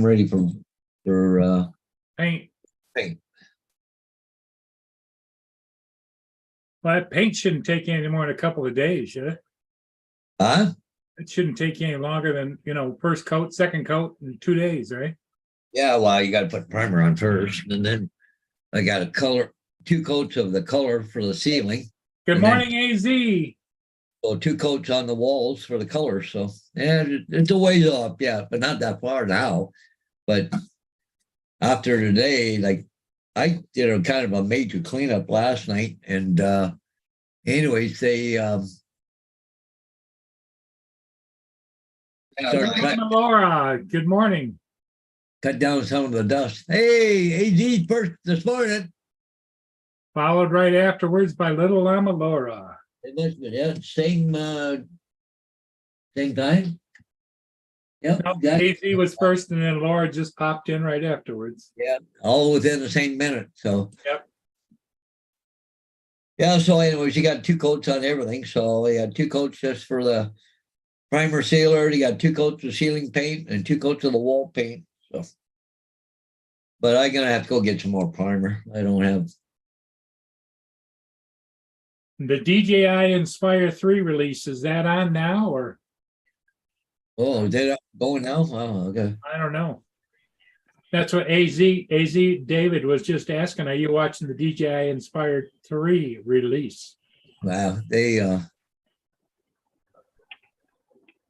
ready for Paint. paint. Well, that paint shouldn't take any more than a couple of days, should it? Huh? It shouldn't take any longer than, first coat, second coat in 2 days, right? Yeah, well, you got to put primer on first, and then I got a color, 2 coats of the color for the ceiling. Good And then- morning, AZ. So 2 coats on the walls for the color. So yeah, it's a ways up, yeah, but not that far now. But after today, like I did a kind of a major cleanup last night, and anyways, they started Laura, good morning. cut down some of the dust. Hey, AZ first this morning. Followed right afterwards by little Llama Laura. It must be, yeah, same time. Yep. No, got it. AZ was first, and then Laura just popped in right afterwards. Yeah, all within the same minute. So Yep. yeah, so anyways, you got 2 coats on everything. So you got 2 coats just for the primer sealer. You got 2 coats of ceiling paint and 2 coats of the wall paint. So, but I'm gonna have to go get some more primer. I don't have. The DJI Inspire 3 release, is that on now, or Oh, they're going now. Oh, okay. I don't know. That's what AZ David was just asking. Are you watching the DJI Inspire 3 release? Wow, they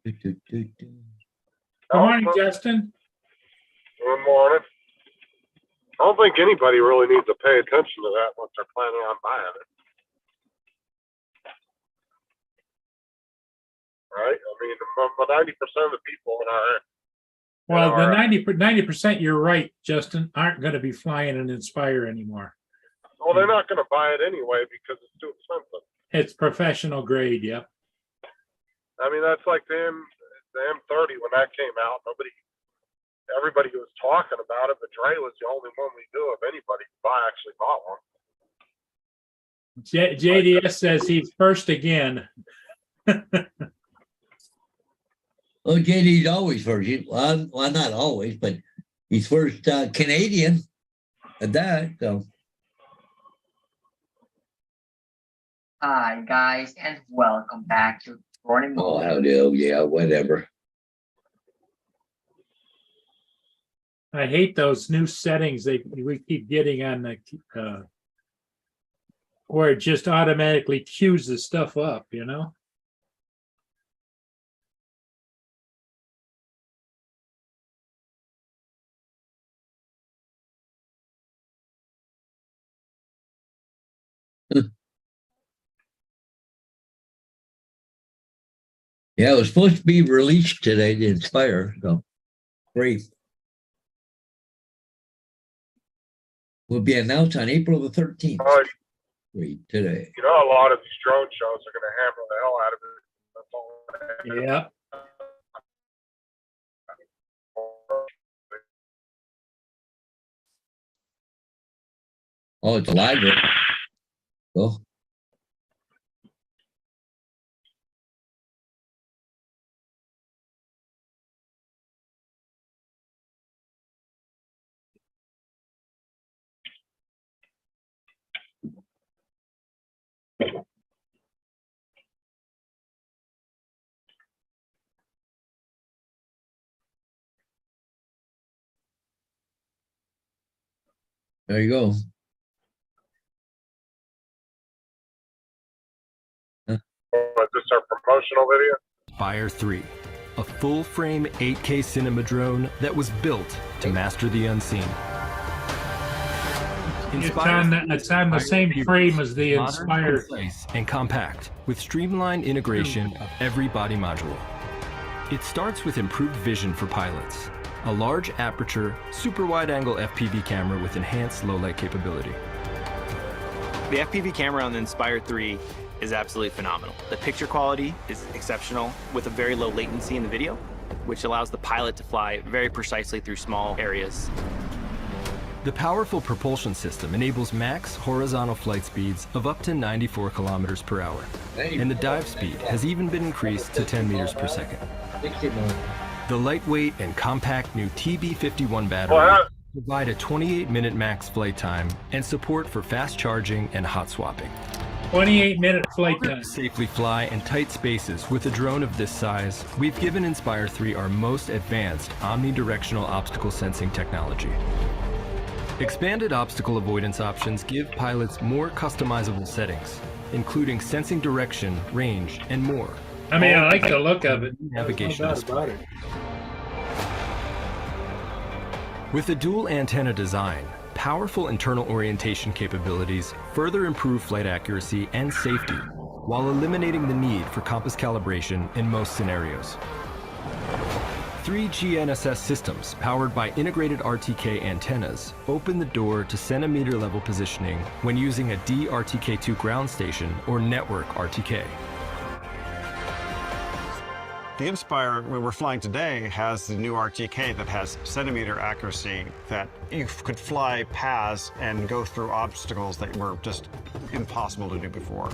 Good morning, Justin. Good morning. I don't think anybody really needs to pay attention to that once they're planning on buying it. Right? I mean, but 90% of the people in our Well, Yeah, the 90%, you're right, Justin, aren't going to be flying an Inspire anymore. well, they're not going to buy it anyway because it's too expensive. It's professional grade, yep. I mean, that's like the M30 when that came out. Everybody was talking about it, but Dre was the only one we knew of anybody who actually bought one. JDS says he's first again. Oh, JD's always first. Well, not always, but he's first Canadian at that. So Hi guys, and welcome back to Morning oh, Mode. how do? Yeah, whatever. I hate those new settings we keep getting on the where it just automatically queues the stuff up, Yeah, it was supposed to be released today, the Inspire. So great. Will be announced on April the 13th. Great today. You know, a lot of these drone shows are going to hammer the hell out of it. That's all. Yeah. Oh, it's a library. Oh, there you go. Is this our promotional video? Inspire 3, a full-frame 8K cinema drone that was built to master the unseen. It's on the same frame as the Modern, Inspire. concise, and compact, with streamlined integration of every body module. It starts with improved vision for pilots, a large aperture, super wide-angle FPV camera with enhanced low-light capability. The FPV camera on the Inspire 3 is absolutely phenomenal. The picture quality is exceptional with a very low latency in the video, which allows the pilot to fly very precisely through small areas. The powerful propulsion system enables max horizontal flight speeds of up to 94 kilometers per hour, and the dive speed has even been increased to 10 meters per second. The lightweight and compact new TB51 Well, battery provide a 28-minute max flight time and support for fast charging and hot swapping. 28-minute flight time. To safely fly in tight spaces with a drone of this size, we've given Inspire 3 our most advanced omnidirectional obstacle sensing technology. Expanded obstacle avoidance options give pilots more customizable settings, including sensing direction, range, and more. I mean, I like the look of it. Navigation No doubt about it. With a dual antenna design, powerful internal orientation capabilities further improve flight accuracy and safety, while eliminating the need for compass calibration in most scenarios. 3 GNSS systems powered by integrated RTK antennas open the door to centimeter level positioning when using a DRTK2 ground station or network RTK. The Inspire, where we're flying today, has the new RTK that has centimeter accuracy that you could fly paths and go through obstacles that were just impossible to do before.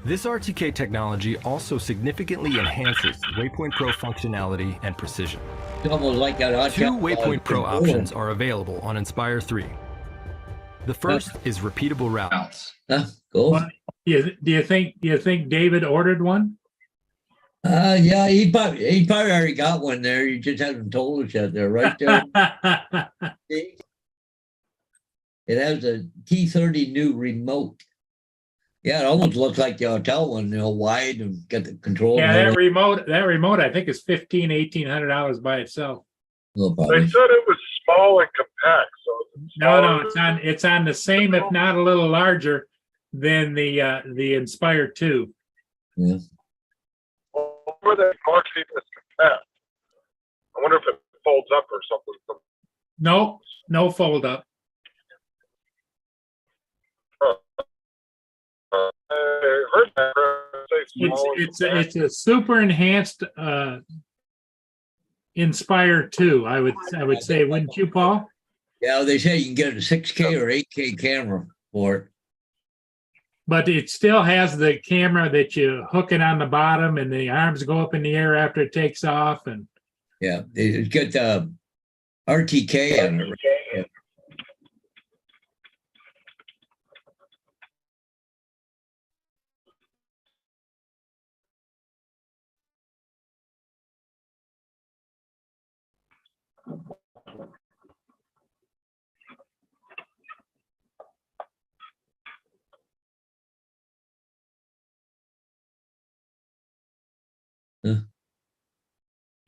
This RTK technology also significantly enhances Waypoint Pro functionality and precision. It's almost like that. 2 Waypoint Pro options are available on Inspire 3. The first is repeatable routes. Go. Well, do you think David ordered one? Yeah, he probably already got one there. He just hasn't told us yet. They're right there. See? It has a T30 new remote. Yeah, it almost looks like the hotel one, wide and got the control. Yeah, that remote I think is $1,800 by itself. No They problem. said it was small and compact, so No, it's on the same, if not a little larger than the Inspire 2. Yeah. Where they market it as compact. I wonder if it folds up or something. No fold up. I heard that say small and compact. It's a super enhanced Inspire 2. I would say, wouldn't you, Paul? Yeah, they say you can get a 6K or 8K camera for it. But it still has the camera that you hook it on the bottom, and the arms go up in the air after it takes off. And Yeah, it's got the RTK on it. Yeah.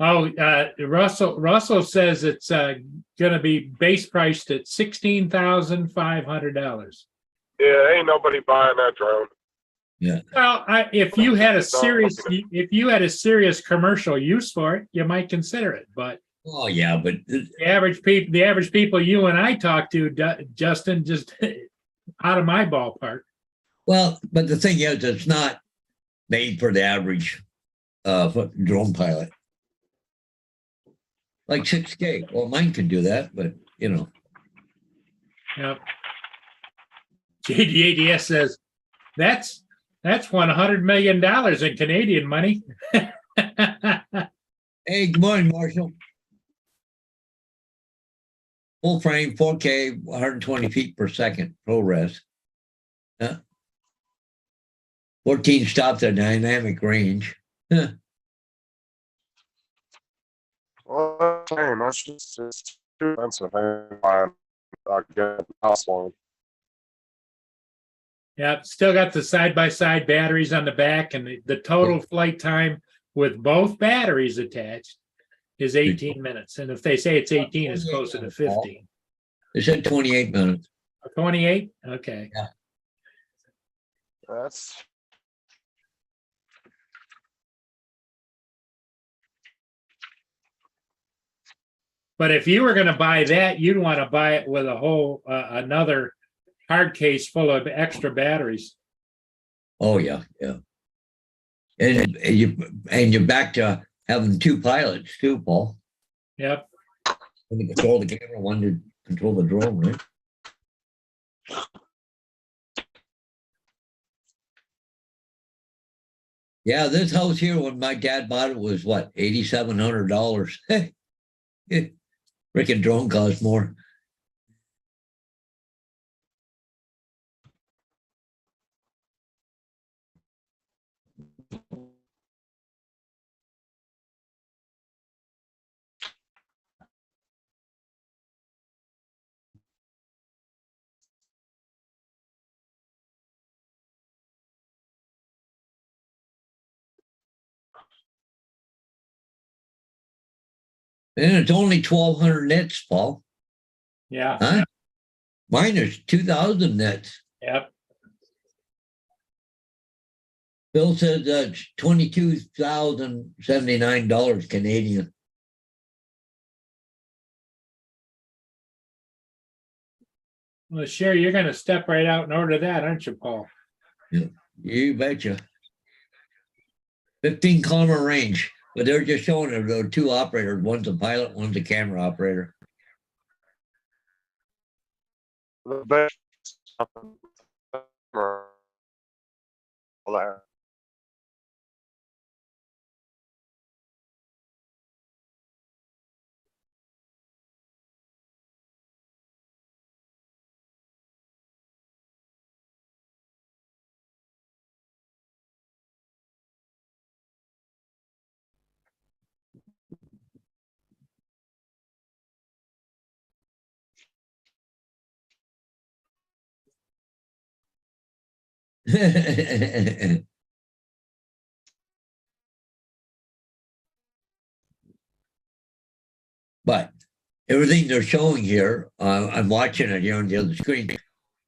Russell says it's going to be base priced at $16,500. Yeah, ain't nobody buying that drone. Well, if you had a serious commercial use for it, you might consider it. But Oh yeah, but the average people you and I talk to, Justin, just out of my ballpark. well, but the thing is, it's not made for the average drone pilot. Like 6K. Well, mine could do that, but Yep. JDADS says that's $100 million in Canadian money. Hey, good morning, Marshall. Full frame, 4K, 120 feet per second, ProRes. 14 stops at dynamic range. Well, that's just it's too expensive. I get a house one. Yeah, still got the side-by-side batteries on the back, and the total flight time with both batteries attached is 18 minutes. And if they say it's 18, it's closer to 15. They said 28 minutes. 28? Okay. That's But if you were going to buy that, you'd want to buy it with a whole another hard case full of extra batteries. Oh yeah, yeah. And you're back to having two pilots too, Paul. Yep. One to control the camera, one to control the drone, right? Yeah, this house here, when my dad bought it, was what, $8,700. Freaking drone costs more. And it's only 1,200 nits, Paul. Yeah, Huh? Mine is 2,000 nits. yep. Bill says that's $22,079 Canadian. Well, sure, you're gonna step right out and order that, aren't you, Paul? You betcha. 15 kilometer range, but they're just showing it. There are two operators. One's a pilot, one's a camera operator. The best. There. But everything they're showing here, I'm watching it here on the other screen,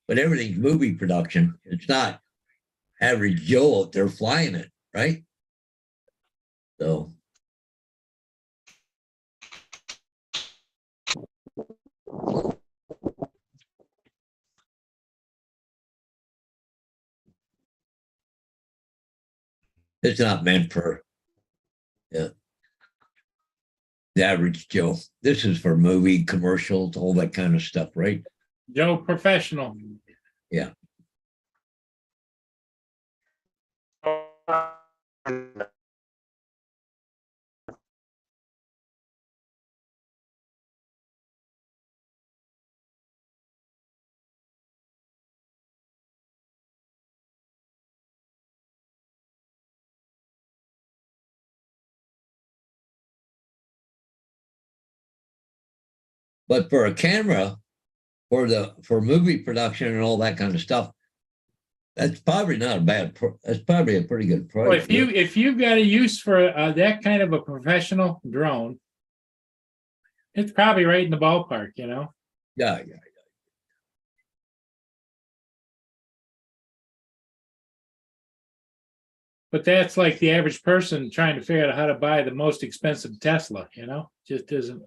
but everything's movie production. It's not average Joe out there flying it, right? So. It's not meant for the average Joe. This is for movie commercials, all that kind of stuff, right? Joe Professional. Yeah. But for a camera, for movie production and all that kind of stuff, that's probably not a bad. That's probably a pretty good price. Well, if you've got a use for that kind of a professional drone, it's probably right in the ballpark, you know. Yeah. But that's like the average person trying to figure out how to buy the most expensive Tesla, you know, just isn't.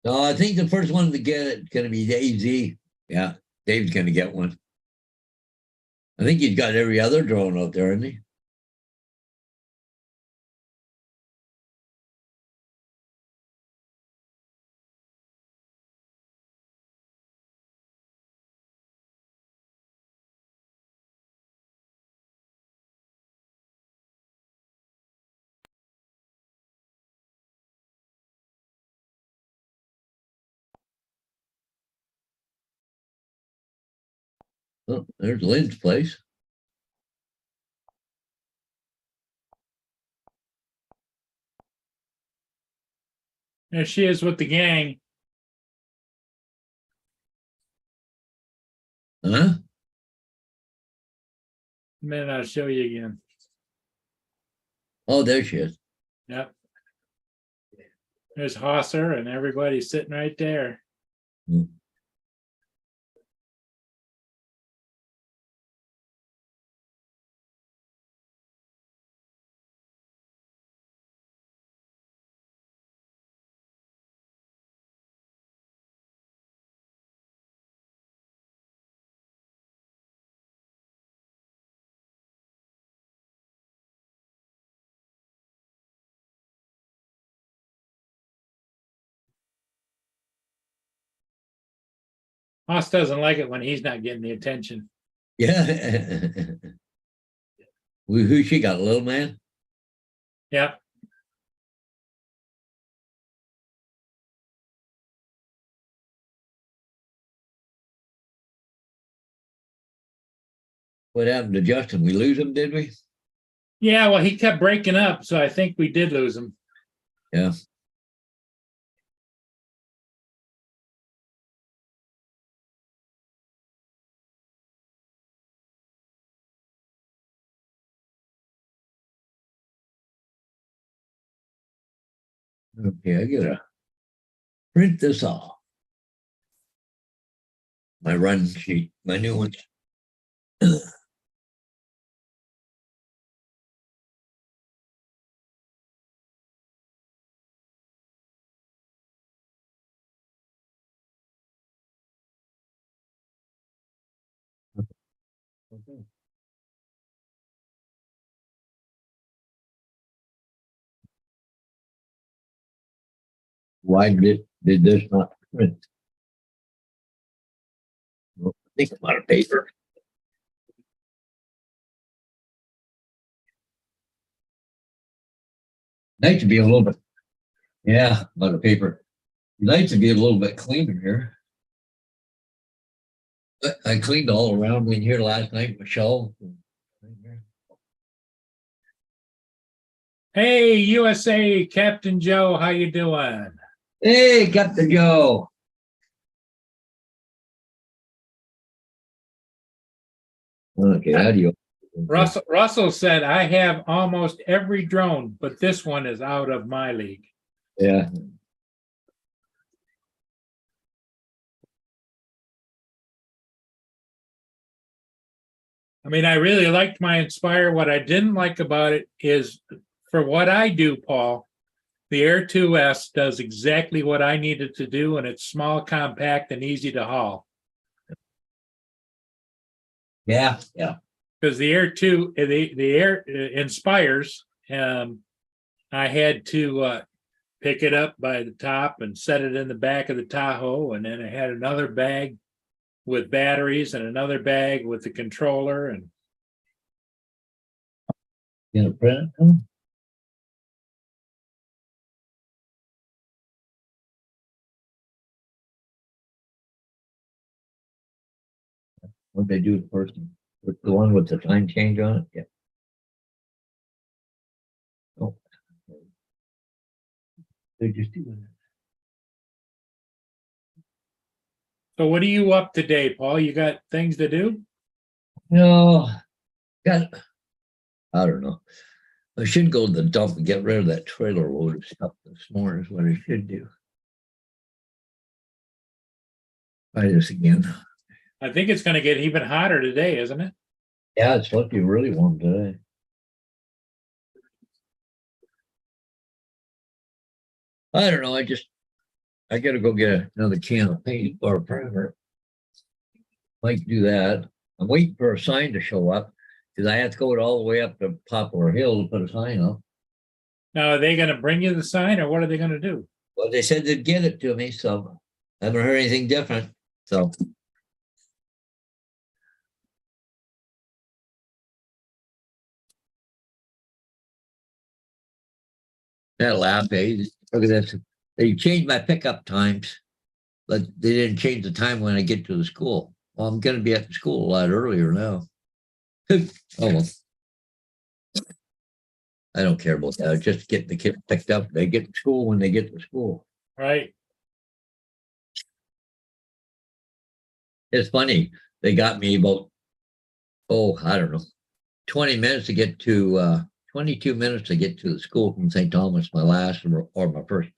No, I think the first one to get it going to be AZ. Yeah, Dave's going to get one. I think he's got every other drone out there, isn't he? Oh, there's Lynn's place. There she is with the gang. Huh? And then I'll show you again. Oh, there she is. Yep. There's Hosser and everybody sitting right there. Mm. Haas doesn't like it when he's not getting the attention. Yeah. Who she got, little man? Yep. What happened to Justin? We lose him, did we? Yeah, well, he kept breaking up, so I think we did lose him. Yeah. Okay, I gotta print this off. My run sheet, my new one. Okay. Why did this not print? Well, think about a paper. Nice to be a little bit, yeah, about a paper. Nice to be a little bit cleaner here. But I cleaned all around in here last night, Michelle. Hey, USA Captain Joe, how you doing? Hey, Captain Joe. Okay, how do you? Russell said, I have almost every drone, but this one is out of my league. Yeah. I mean, I really liked my Inspire. What I didn't like about it is for what I do, Paul, the Air 2S does exactly what I needed to do, and it's small, compact, and easy to haul. Yeah, yeah. Because the Air 2, the Air Inspires, I had to pick it up by the top and set it in the back of the Tahoe, and then I had another bag with batteries and another bag with the controller. And You gonna print it? What they do first? With the one with the time change on it? Yeah. Oh. They just do that. so what are you up today, Paul? You got things to do? No, got, I don't know. I should go to the dump and get rid of that trailer load of stuff this morning is what I should do. Try this again. I think it's going to get even hotter today, isn't it? Yeah, it's supposed to be really warm today. I don't know. I gotta go get another can of paint or a primer. Might do that. I'm waiting for a sign to show up because I have to go all the way up to Poplar Hill to put a sign up. Now, are they going to bring you the sign, or what are they going to do? Well, they said they'd get it to me, so I haven't heard anything different. So that laugh, eh? Look at this. They changed my pickup times, but they didn't change the time when I get to the school. Well, I'm going to be at the school a lot earlier now. Oh, well. I don't care about that. Just get the kids picked up. They get to school when they get to school. Right. It's funny. They got me about, I don't know, 20 minutes to get to 22 minutes to get to the school from St. Thomas, my last or my first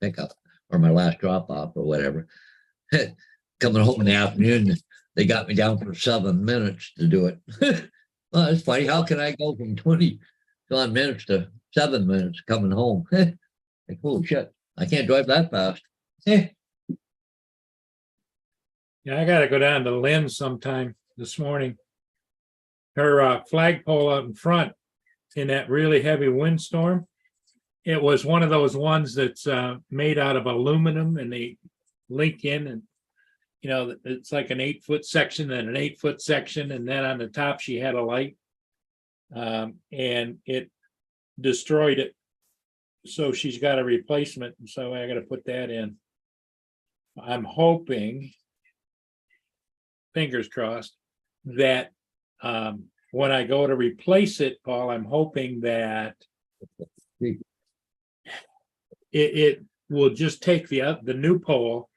pickup or my last drop off or whatever. Coming home in the afternoon, they got me down for 7 minutes to do it. Well, it's funny. How can I go from 20 minutes to 7 minutes coming home? Like, holy shit, I can't drive that fast. Yeah, I gotta go down to Lynn sometime this morning. Her flagpole out in front in that really heavy windstorm. It was one of those ones that's made out of aluminum and they link in and, you know, it's like an 8-foot section and an 8-foot section. And then on the top, she had a light and it destroyed it. So she's got a replacement. And so I got to put that in. I'm hoping, fingers crossed, that when I go to replace it, Paul, I'm hoping that it will just take the new pole,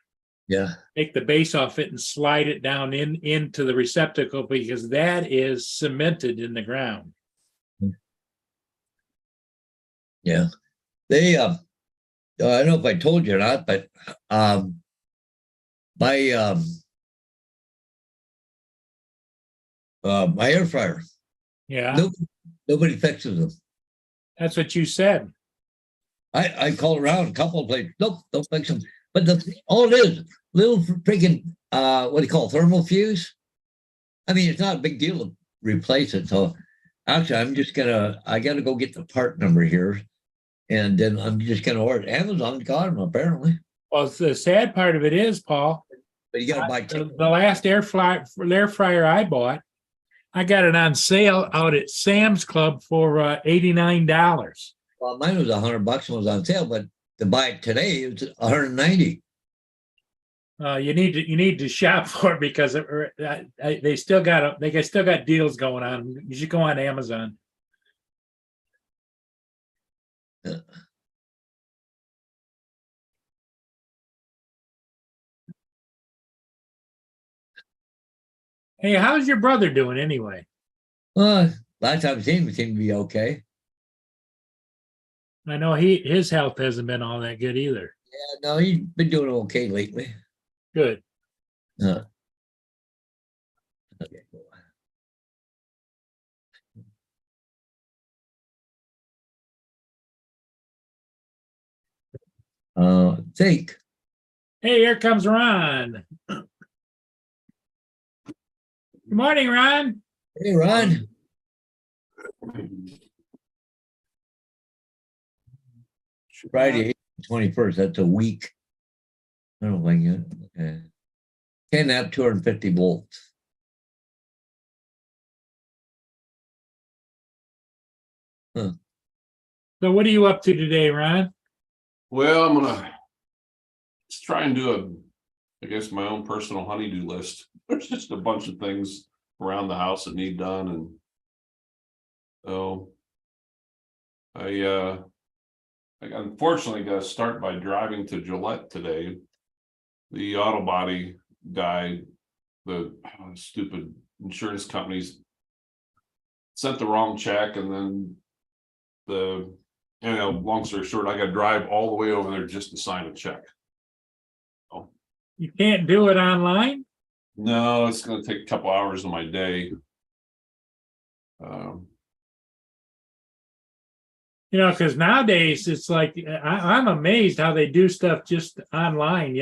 Yeah. take the base off it and slide it down into the receptacle because that is cemented in the ground. Yeah. They, I don't know if I told you or not, but my air fryer, Yeah, nobody fixes them. that's what you said. I call around a couple of places. Nope, don't fix them. But all it is, little freaking what do you call it, thermal fuse? I mean, it's not a big deal to replace it. So actually, I gotta go get the part number here, and then I'm just gonna order it. Amazon got them apparently. Well, the sad part of it is, Paul, But you gotta buy the last air fryer I bought, I got it on sale out at Sam's Club for $89. Well, mine was $100 and was on sale, but to buy it today, it was $190. You need to shop for it because they still got deals going on. You should go on Amazon. Yeah. Hey, how's your brother doing anyway? Last time I seen him, he seemed to be okay. I know his health hasn't been all that good either. Yeah, no, he's been doing okay lately. Good. Okay, cool. Think. Hey, here comes Ron. Good morning, Ron. Hey, Ron. Friday, 21st. That's a week. I don't like it. Okay. 10 amp, 250 volts. So what are you up to today, Ron? Well, I'm gonna just try and do I guess my own personal honeydew list. There's just a bunch of things around the house that need done, and so I unfortunately got to start by driving to Gillette today. The auto body guy, the stupid insurance companies sent the wrong check, and then long story short, I got to drive all the way over there just to sign a check. Oh. You can't do it online? No, it's going to take a couple hours of my day. Because nowadays it's like I'm amazed how they do stuff just online.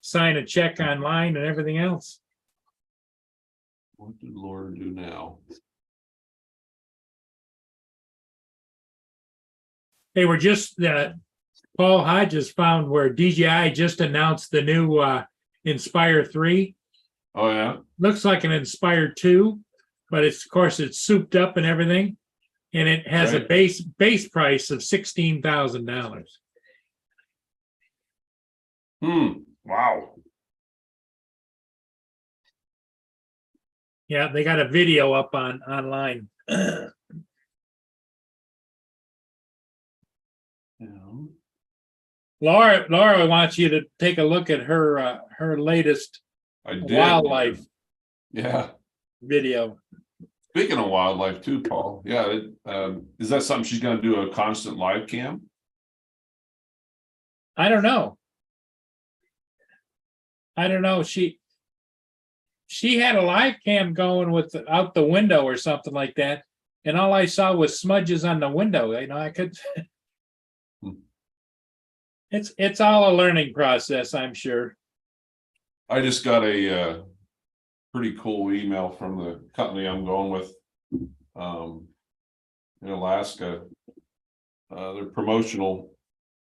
Sign a check online and everything else. What did Laura do now? They were just Paul Hodges found where DJI just announced the new Inspire 3. Oh yeah. Looks like an Inspire 2, but of course it's souped up and everything, and it has a base price of $16,000. Wow. Yeah, they got a video up online. Laura wants you to take a look at her latest I did. wildlife Yeah. video. Speaking of wildlife too, Paul, yeah, is that something she's gonna do a constant live cam? I don't know. I don't know. She had a live cam going with out the window or something like that, and all I saw was smudges on the window. You know, I could. It's all a learning process, I'm sure. I just got a pretty cool email from the company I'm going with in Alaska. Their promotional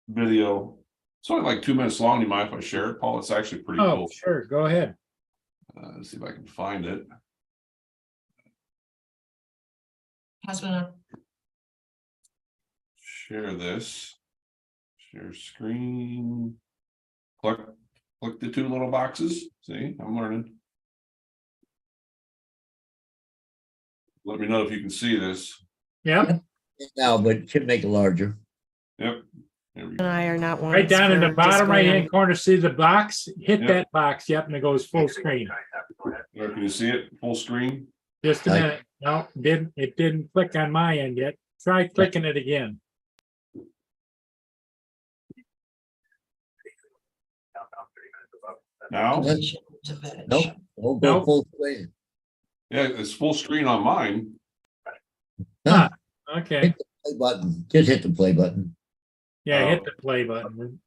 video. It's only like 2 minutes long. You mind if I share it, Paul? It's actually pretty Oh, cool. sure. Go ahead. Let's see if I can find it. Share this. Share screen. Click the two little boxes. See, I'm learning. Let me know if you can see this. Yep. Now, but should make it larger. Yep. There we And go. I are not one. Right down in the bottom right hand corner. corner, see the box? Hit Yep. that box. Yep, and it goes full screen. There, can you see it full screen? Just a minute. No, it didn't click on my end yet. Try clicking it again. Now, Nope. Won't go Nope. full screen. yeah, it's full screen on mine. No, Okay. play button. Just hit the play button. Yeah, hit Oh. the play button.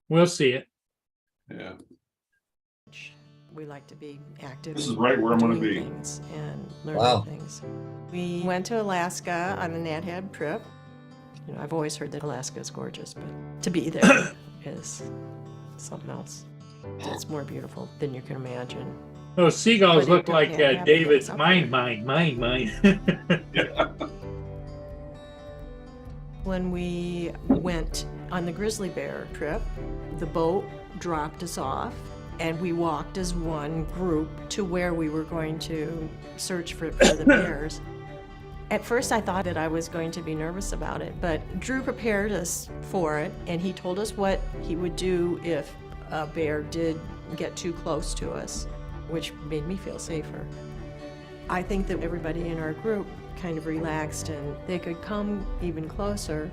We'll see it. Yeah. We like to be active. This is and right where I'm gonna doing be. things and learning Wow. things. We went to Alaska on a NatHab trip. You know, I've always heard that Alaska is gorgeous, but to be there is something else. It's more beautiful than you can imagine. Those seagulls But it look like don't have David's things up mine. Yeah. When we went on the grizzly bear trip, the boat dropped us off and we walked as one group to where we were going to search for the bears. At first I thought that I was going to be nervous about it, but Drew prepared us for it and he told us what he would do if a bear did get too close to us, which made me feel safer. I think that everybody in our group kind of relaxed and they could come even closer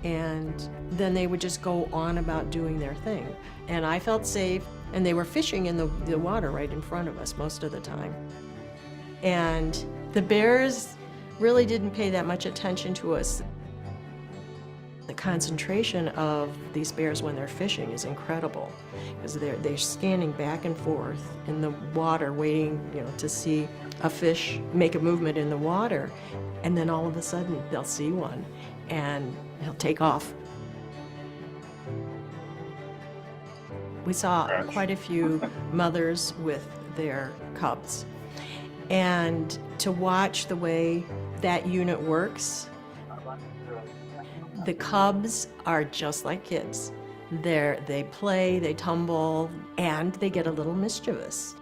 and then they would just go on about doing their thing. And I felt safe and they were fishing in the water right in front of us most of the time. And the bears really didn't pay that much attention to us. The concentration of these bears when they're fishing is incredible because they're scanning back and forth in the water waiting, you know, to see a fish make a movement in the water, and then all of a sudden they'll see one and he'll take off. We saw quite a few mothers with their cubs, and to watch the way that unit works, the cubs are just like kids. They play, they tumble, and they get a little mischievous.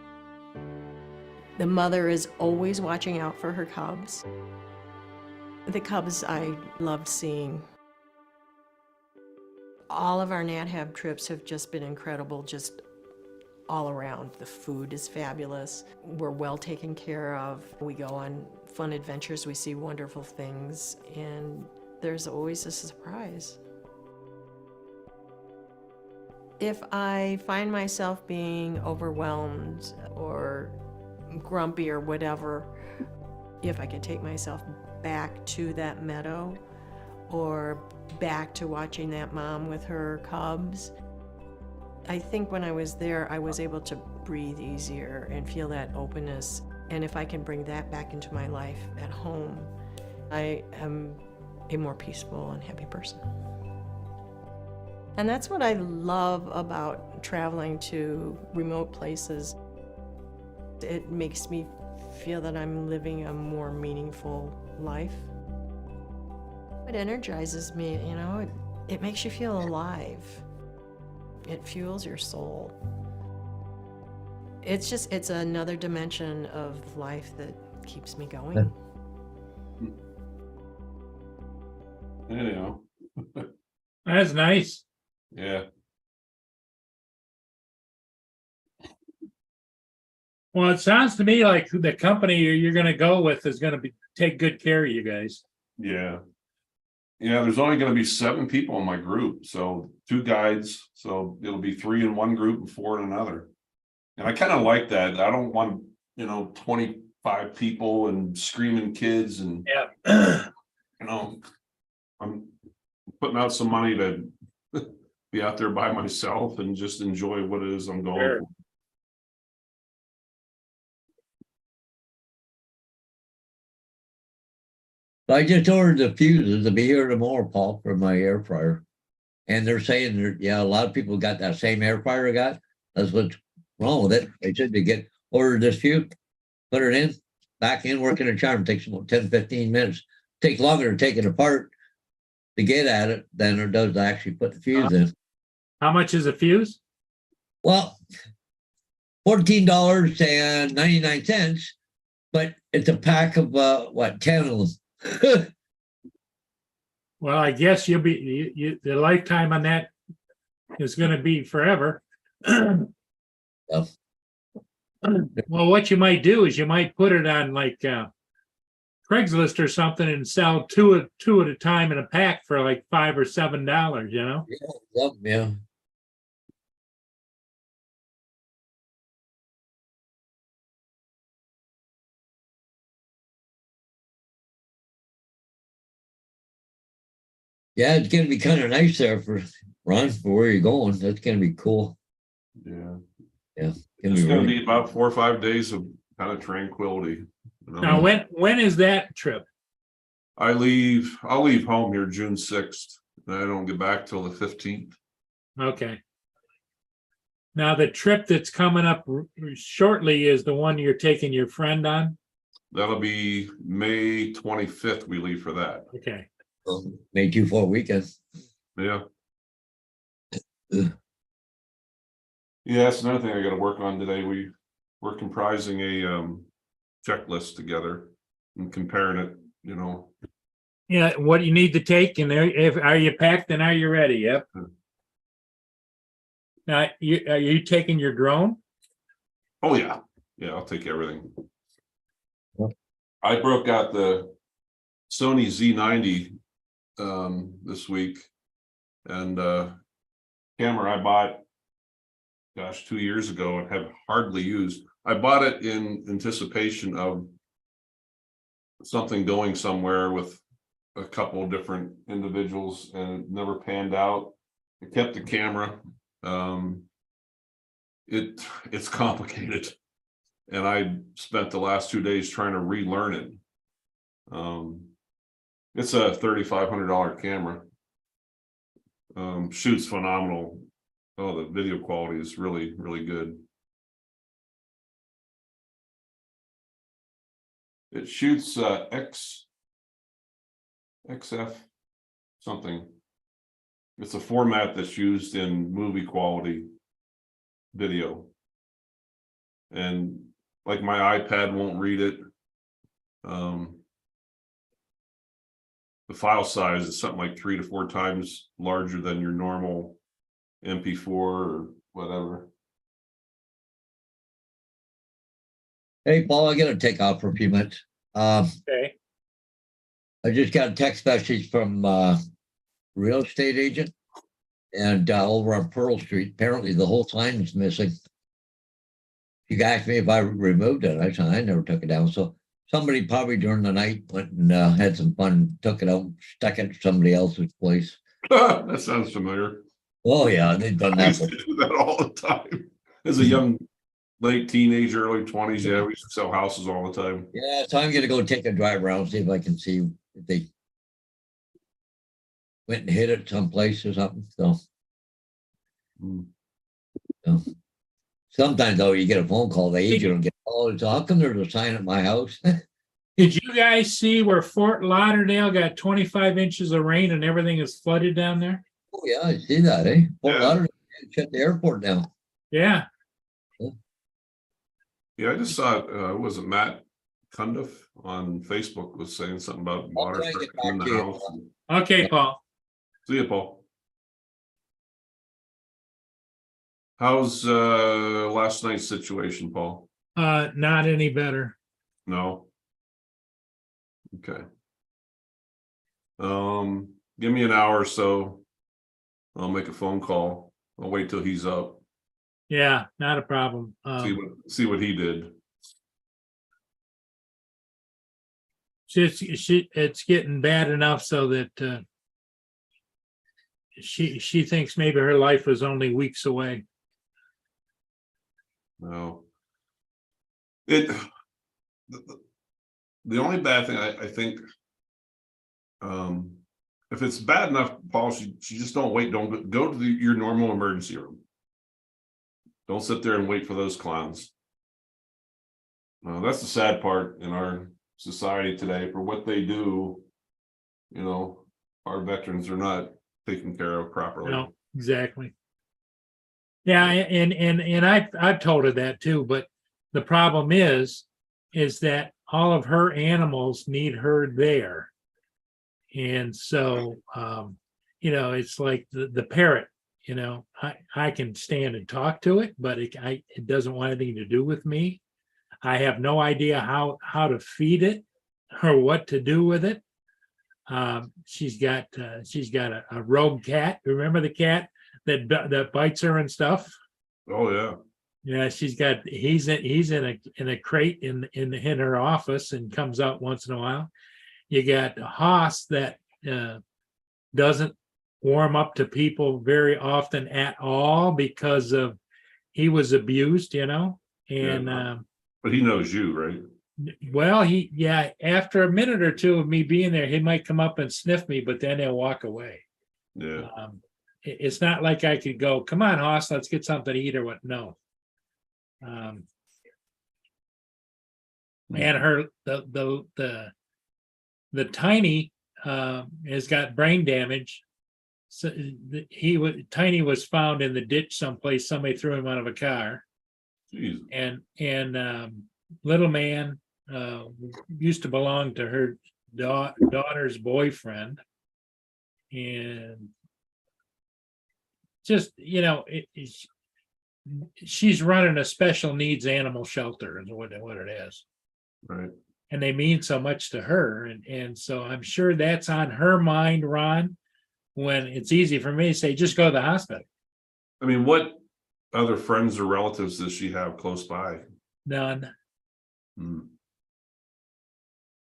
The mother is always watching out for her cubs. The cubs I loved seeing. All of our NatHab trips have just been incredible, just all around. The food is fabulous. We're well taken care of. We go on fun adventures, we see wonderful things, and there's always a surprise. If I find myself being overwhelmed or grumpy or whatever, if I can take myself back to that meadow or back to watching that mom with her cubs, I think when I was there, I was able to breathe easier and feel that openness. And if I can bring that back into my life at home, I am a more peaceful and happy person. And that's what I love about traveling to remote places. It makes me feel that I'm living a more meaningful life. It energizes me, you know, it makes you feel alive. It fuels your soul. It's another dimension of life that keeps me going. Anyhow, That's nice. yeah. Well, it sounds to me like the company you're gonna go with is gonna take good care of you guys. Yeah. Yeah, there's only gonna be 7 people in my group, so 2 guides, so it'll be 3 in one group and 4 in another. And I kind of like that. I don't want, 25 people and screaming kids and, Yeah. I'm putting out some money to be out there by myself and just enjoy what it is I'm going Sure. for. I just ordered the fuses to be here tomorrow, Paul, for my air fryer. And they're saying that, yeah, a lot of people got that same air fryer I got. That's what's wrong with it. They said to get ordered this fuse, put it in, back in, working a charm, takes about 10, 15 minutes. Takes longer to take it apart to get at it than it does to actually put the fuse in. How much is a fuse? Well, $14.99, but it's a pack of 10 of them. Well, I guess you'll be, the lifetime on that is gonna be forever. Yep. Well, what you might do is you might put it on like Craigslist or something and sell two at a time in a pack for like $5 or $7, you know? Yep, yeah. Yeah, it's gonna be kind of nice there for Ron, for where you're going. That's gonna be cool. Yeah. Yeah. It's gonna really- be about 4 or 5 days of kind of tranquility. Now, when is that trip? I'll leave home here June 6th, and I don't get back till the 15th. Okay. Now, the trip that's coming up shortly is the one you're taking your friend on? That'll be May 25th, we leave for that. Okay. May 2-4 weekend. Yeah. Ugh. Yeah, that's another thing I gotta work on today. We're comprising a checklist together and comparing it, Yeah, what you need to take, and are you packed and are you ready? Yep. Now, are you taking your drone? Oh, yeah. Yeah, I'll take everything. Yep. I broke out the Sony Z90 this week, and camera I bought 2 years ago and have hardly used. I bought it in anticipation of something going somewhere with a couple of different individuals, and it never panned out. I kept the camera. It's complicated, and I spent the last 2 days trying to relearn it. It's a $3,500 camera. Shoots phenomenal. Oh, the video quality is really, really good. It shoots XF something. It's a format that's used in movie quality video. And like my iPad won't read it. The file size is something like 3 to 4 times larger than your normal MP4 or whatever. Hey, Paul, I gotta take off for a few minutes. Okay. I just got a text message from real estate agent and over on Pearl Street. Apparently the whole sign is missing. He asked me if I removed it. I said I never took it down. So somebody probably during the night went and had some fun, took it out, stuck it at somebody else's place. That sounds familiar. Oh yeah, they've done I that. used to do that all the time. As a young, late teenager, early 20s, yeah, we used to sell houses all the time. Yeah, so I'm gonna go take a drive around, see if I can see if they went and hit it someplace or something. So sometimes though, you get a phone call, the agent will get, oh, so how come there's a sign at my house? Did you guys see where Fort Lauderdale got 25 inches of rain and everything is flooded down there? Oh yeah, I see that, eh? Fort Yeah. Lauderdale shut the airport down. Yeah. Yeah, I just saw it, was it Matt Cundiff on Facebook was saying something about water try and get in the back to you. house. Okay, Paul. See you, Paul. How's last night's situation, Paul? Not any better. No. Okay. Give me an hour or so. I'll make a phone call. I'll wait till he's up. Yeah, not a problem. See what he did. It's getting bad enough so that she thinks maybe her life was only weeks away. No. The only bad thing I think, if it's bad enough, Paul, she just don't wait. Don't go to your normal emergency room. Don't sit there and wait for those clowns. That's the sad part in our society today. For what they do, our veterans are not taken care of properly. No, exactly. Yeah, and I've told her that too, but the problem is that all of her animals need her there. And so it's like the parrot, I can stand and talk to it, but it doesn't want anything to do with me. I have no idea how to feed it or what to do with it. She's got a rogue cat. Remember the cat that bites her and stuff? Oh yeah. Yeah, he's in a crate in her office and comes out once in a while. You got Haas that doesn't warm up to people very often at all because he was abused, and but he knows you, right? Well, after a minute or two of me being there, he might come up and sniff me, but then he'll walk away. Yeah. It's not like I could go, come on, Haas, let's get something to eat or what. No. And the tiny has got brain damage. So Tiny was found in the ditch someplace. Somebody threw him out of a car. Jeez. And little man used to belong to her daughter's boyfriend, and just she's running a special needs animal shelter is what it is. Right. And they mean so much to her. And so I'm sure that's on her mind, Ron, when it's easy for me to say, just go to the hospital. I mean, what other friends or relatives does she have close by? None. Hmm.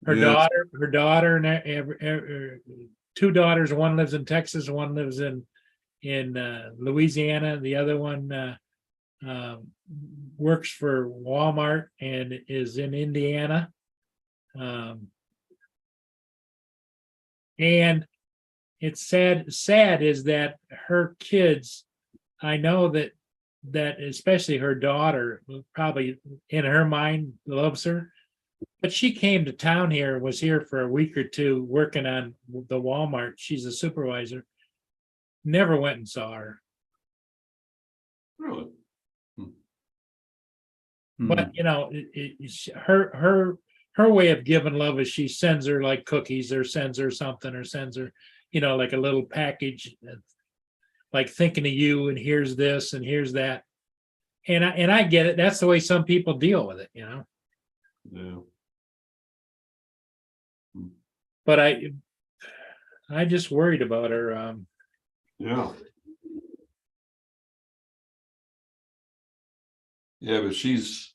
Her daughter, and two daughters, one lives in Texas, one lives in Louisiana. The other one works for Walmart and is in Indiana. And it's sad is that her kids, I know that especially her daughter probably in her mind loves her, but she came to town here, was here for a week or two working on the Walmart. She's a supervisor. Never went and saw her. Really? But her way of giving love is she sends her like cookies or sends her something or sends her, like a little package, like thinking of you and here's this and here's that. And I get it. That's the way some people deal with it, Yeah. But I just worried about her. Yeah. Yeah, but she's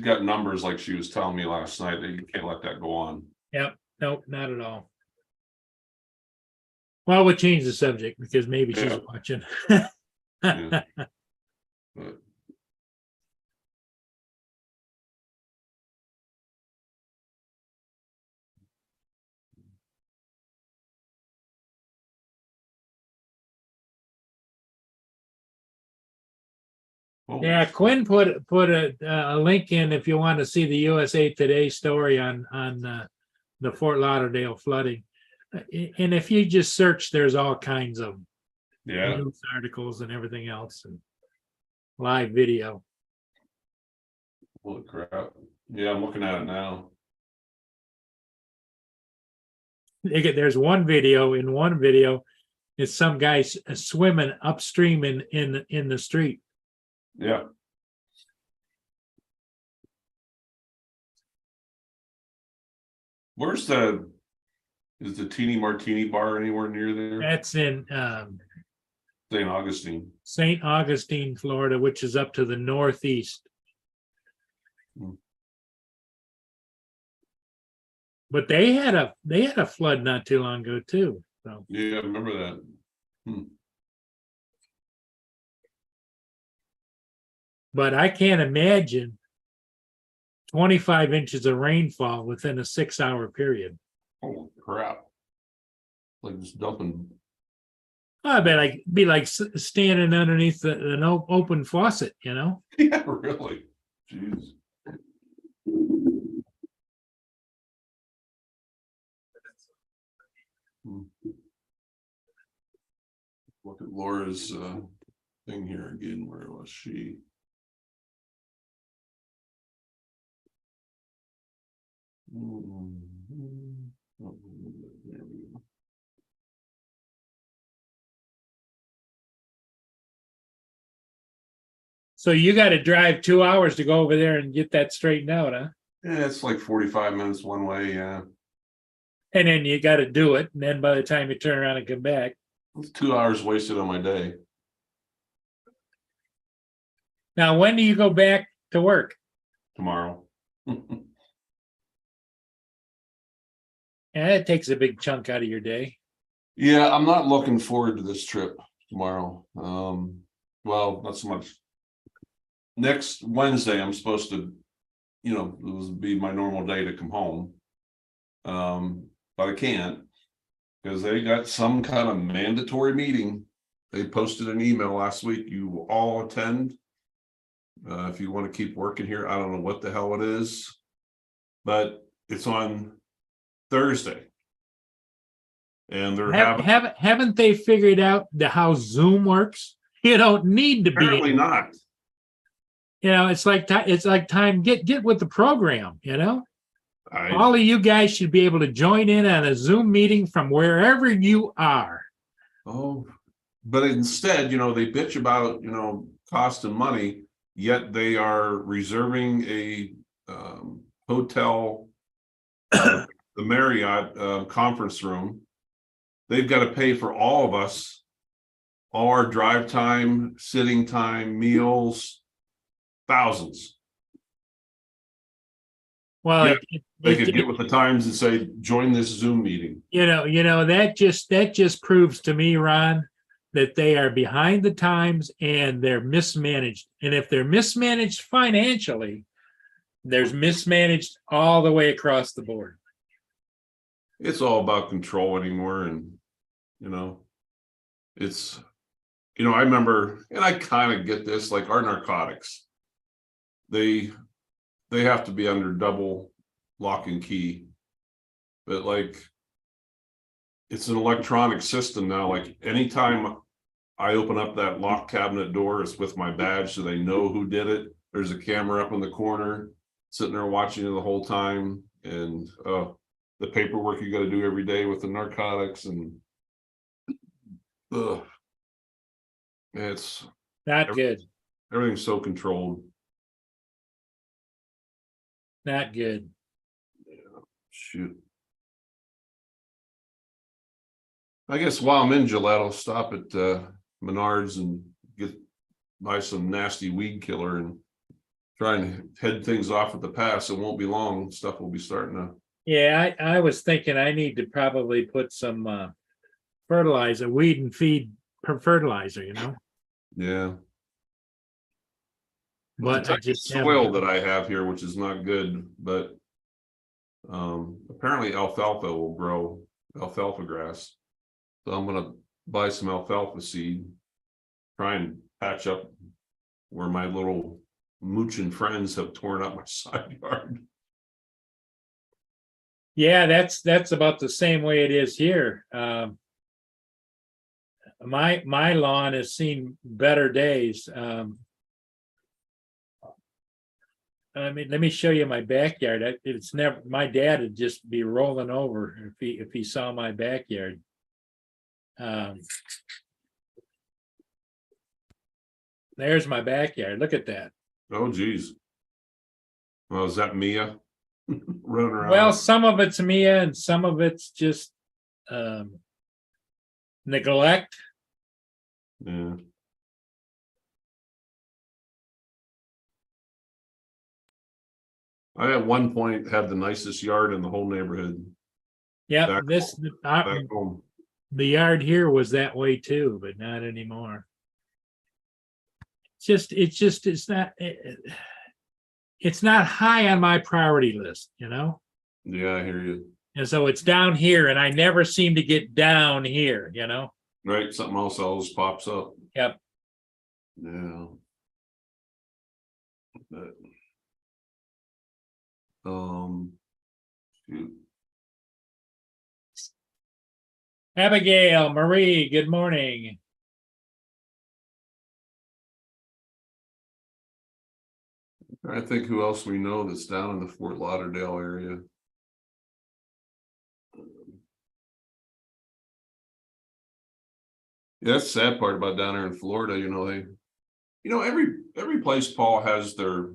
got numbers like she was telling me last night that you can't let that go on. Yep. Nope, not at all. Well, we'll change the subject because maybe she's watching. Yeah. But, Yeah, Quinn put a link in if you want to see the USA Today story on the Fort Lauderdale flooding. And if you just search, there's all kinds of news articles and everything else and live video. Holy crap. Yeah, I'm looking at it now. There's one video. In one video, it's some guy swimming upstream in the street. Yeah. Where's is the Teeny Martini bar anywhere near there? That's in St. Augustine. St. Augustine, Florida, which is up to the northeast. Hmm. But they had a flood not too long ago too. So Yeah, I remember that. but I can't imagine 25 inches of rainfall within a 6-hour period. Holy crap. Like just dumping. I bet I'd be like standing underneath an open faucet, you know? Yeah, really. Jeez. Look at Laura's thing here again. Where was she? Oh, there we go. So you got to drive 2 hours to go over there and get that straightened out, huh? Yeah, it's like 45 minutes one way. Yeah, And then you got to do it. And then by the time you turn around and come back. it's 2 hours wasted on my day. Now, when do you go back to work? Tomorrow. Yeah, it takes a big chunk out of your day. Yeah, I'm not looking forward to this trip tomorrow. Well, not so much. Next Wednesday, I'm supposed to, it will be my normal day to come home. But I can't because they got some kind of mandatory meeting. They posted an email last week. You will all attend. If you want to keep working here, I don't know what the hell it is, but it's on Thursday. And they're Haven't they figured out how Zoom works? You don't need to be. Apparently not. It's like time. Get with the program. All of you guys should be able to join in on a Zoom meeting from wherever you are. Oh, but instead, they bitch about cost and money, yet they are reserving a hotel, the Marriott conference room. They've got to pay for all of us, all our drive time, sitting time, meals, thousands. Well, yeah, they could get with the times and say, join this Zoom meeting. That just proves to me, Ron, that they are behind the times and they're mismanaged. And if they're mismanaged financially, there's mismanaged all the way across the board. It's all about control anymore. And, it's, I remember, and I kind of get this, like our narcotics, they have to be under double lock and key, but like it's an electronic system now. Like anytime I open up that lock cabinet door, it's with my badge, so they know who did it. There's a camera up in the corner sitting there watching it the whole time. And the paperwork you got to do every day with the narcotics, and it's not good. Everything's so controlled. Not good. Yeah, shoot. I guess while I'm in Gillette, I'll stop at Menards and buy some nasty weed killer and try and head things off at the pass. It won't be long. Stuff will be starting to. Yeah, I was thinking I need to probably put some fertilizer, weed and feed fertilizer, Yeah. But the I just soil that I have here, which is not good, but apparently alfalfa will grow, alfalfa grass. So I'm gonna buy some alfalfa seed, try and patch up where my little moochin friends have torn up my side yard. Yeah, that's about the same way it is here. My lawn has seen better days. Let me show you my backyard. It's never, my dad would just be rolling over if he saw my backyard. There's my backyard. Look at that. Oh, geez. Well, is that Mia? running around. Well, some of it's Mia and some of it's just neglect. Yeah. I at one point had the nicest yard in the whole neighborhood Yeah, Back back home. the yard here was that way too, but not anymore. It's not high on my priority list, you know? Yeah, I hear you. And so it's down here and I never seem to get down here, you know? Right, something else always pops up. Yep. Yeah. But, shoot. Abigail, Marie, good morning. I think who else we know that's down in the Fort Lauderdale area. Yeah, that's the sad part about down there in Florida, every place, Paul, has their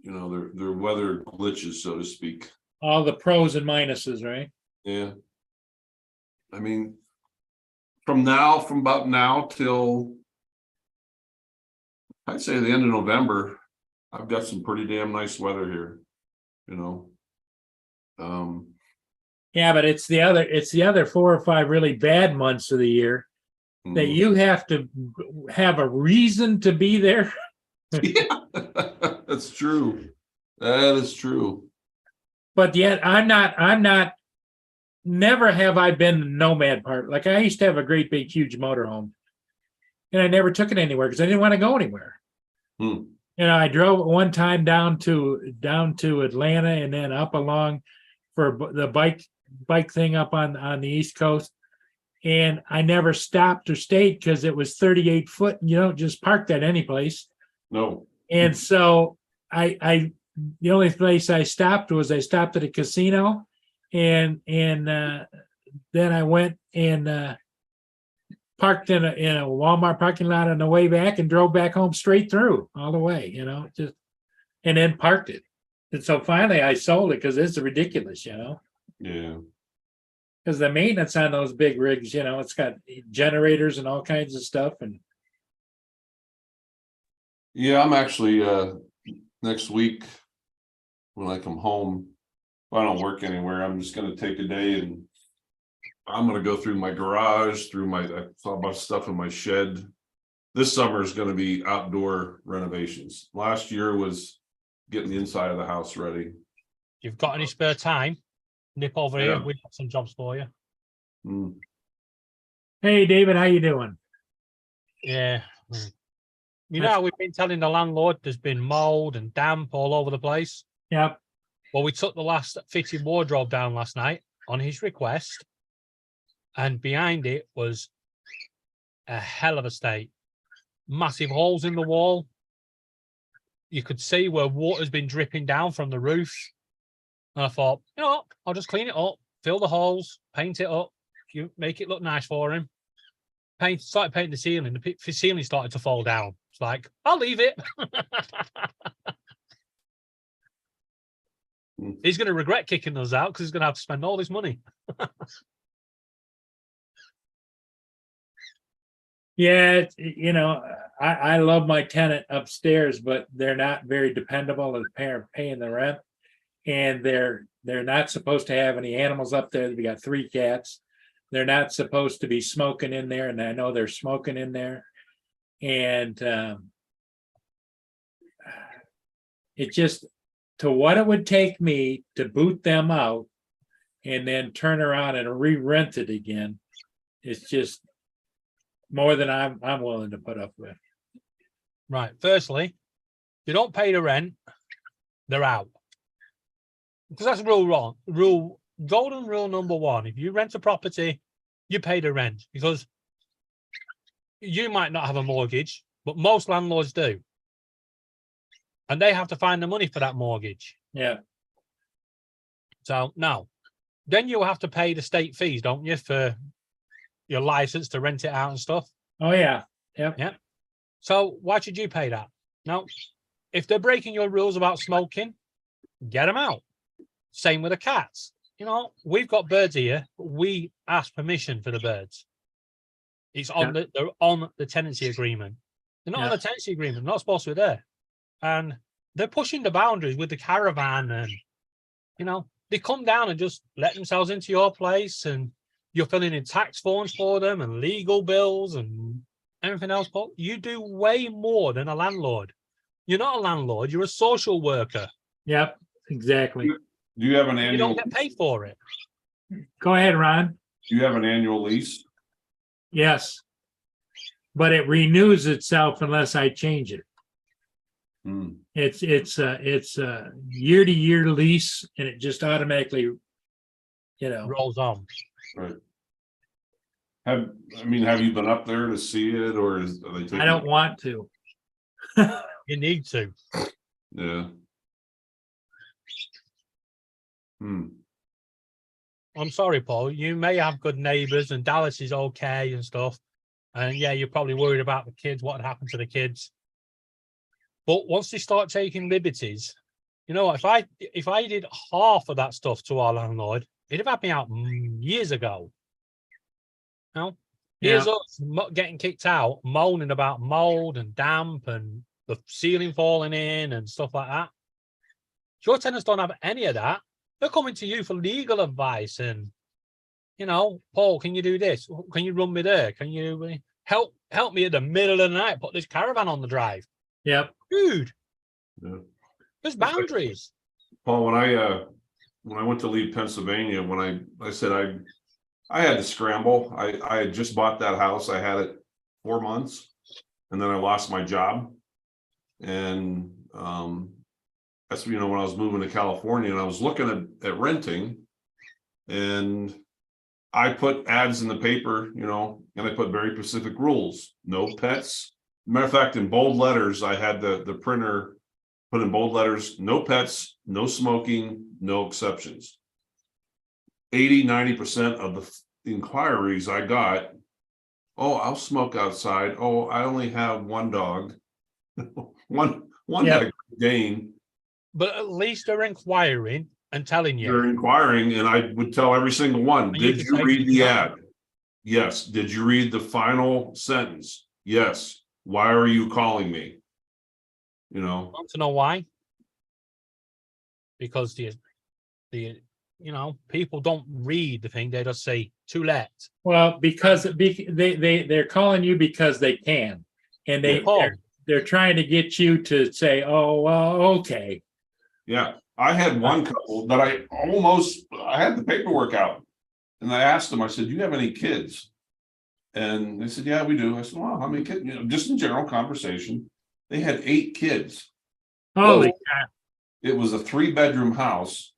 weather glitches, so to speak. All the pros and minuses, right? Yeah. I mean, from about now till I'd say the end of November, I've got some pretty damn nice weather here, Yeah, but it's the other 4 or 5 really bad months of the year that you have to have a reason to be there. Yeah, that's true. That is true. But yet I'm not, never have I been the nomad part. Like I used to have a great big huge motorhome and I never took it anywhere because I didn't want to go anywhere. I drove one time down to Atlanta and then up along for the bike thing up on the East Coast. And I never stopped or stayed because it was 38 foot and you don't just park that any place. No. And so the only place I stopped was I stopped at a casino and then I went and parked in a Walmart parking lot on the way back and drove back home straight through all the way, and then parked it. And so finally I sold it because it's ridiculous, Yeah. because the maintenance on those big rigs, it's got generators and all kinds of stuff. And Yeah, I'm actually next week when I come home, if I don't work anywhere, I'm just gonna take a day and I'm gonna go through my garage, I saw a bunch of stuff in my shed. This summer is gonna be outdoor renovations. Last year was getting the inside of the house ready. You've got any spare time? Nip over here. Yeah. We've got some jobs for you. hey, David, how you doing? Yeah. We've been telling the landlord there's been mold and damp all over the place. Yep. Well, we took the last fitted wardrobe down last night on his request, and behind it was a hell of a state. Massive holes in the wall. You could see where water's been dripping down from the roof. And I thought, I'll just clean it up, fill the holes, paint it up, make it look nice for him. Started painting the ceiling. The ceiling started to fall down. It's like, I'll leave it. He's going to regret kicking us out because he's going to have to spend all this money. Yeah, I love my tenant upstairs, but they're not very dependable as paying the rent, and they're not supposed to have any animals up there. We got 3 cats. They're not supposed to be smoking in there, and I know they're smoking in there. And it just, to what it would take me to boot them out and then turn around and re-rent it again, it's just more than I'm willing to put up with. Right. Firstly, if you don't pay the rent, they're out. Because that's golden rule number 1. If you rent a property, you pay the rent, because you might not have a mortgage, but most landlords do. And they have to find the money for that mortgage. Yeah. So now, then you have to pay the state fees, don't you, for your license to rent it out and stuff? Oh, yeah. Yep. Yeah. So why should you pay that? Now, if they're breaking your rules about smoking, get them out. Same with the cats. You know, we've got birds here, but we ask permission for the birds. It's on they're on the tenancy agreement. They're not on the tenancy agreement. They're not supposed to be there. And they're pushing the boundaries with the caravan, and you know, they come down and just let themselves into your place, and you're filling in tax forms for them and legal bills and everything else. But you do way more than a landlord. You're not a landlord, you're a social worker. Yep, exactly. Do you have an You annual, don't get paid for it. Go ahead, Ron. do you have an annual lease? Yes. But it renews itself unless I change it. Hmm. It's a year-to-year lease, and it just automatically, you know. Rolls on. Right. Have you been up there to see it, or are they taking? I don't want to. You need to. Yeah. I'm sorry, Paul. You may have good neighbors, and Dallas is okay and stuff. And yeah, you're probably worried about the kids, what happened to the kids. But once they start taking liberties, you know, if I did half of that stuff to our landlord, he'd have had me out years ago. You know, here's us getting kicked out, moaning about mold and damp and the ceiling falling in and stuff like that. Your tenants don't have any of that. They're coming to you for legal advice and, you know, Paul, can you do this? Can you run me there? Can you help me at the middle of the night, put this caravan on the drive? Yep. Dude, Yeah. there's boundaries. Paul, when I went to leave Pennsylvania, when I said I had to scramble. I had just bought that house. I had it 4 months, and then I lost my job. And that's, you know, when I was moving to California, and I was looking at renting, and I put ads in the paper, you know, and I put very specific rules: no pets. Matter of fact, in bold letters, I had the printer put in bold letters: no pets, no smoking, no exceptions. 80-90% of the inquiries I got, oh, I'll smoke outside. Oh, I only have one dog. one had a Dane. But at least they're inquiring and telling you. They're inquiring, and I would tell every single one, And you did can you say read the no. ad? Yes. Did you read the final sentence? Yes. Why are you calling me? You know, Want to know why? Because the you know, people don't read the thing, they just say to let. Well, because they're calling you because they can, and they're trying to get you to say, oh, well, okay. yeah. I had one couple that I had the paperwork out, and I asked them, I said, do you have any kids? And they said, yeah, we do. I said, well, how many kids? You know, just in general conversation. They had 8 kids. Holy crap. It was a 3-bedroom house.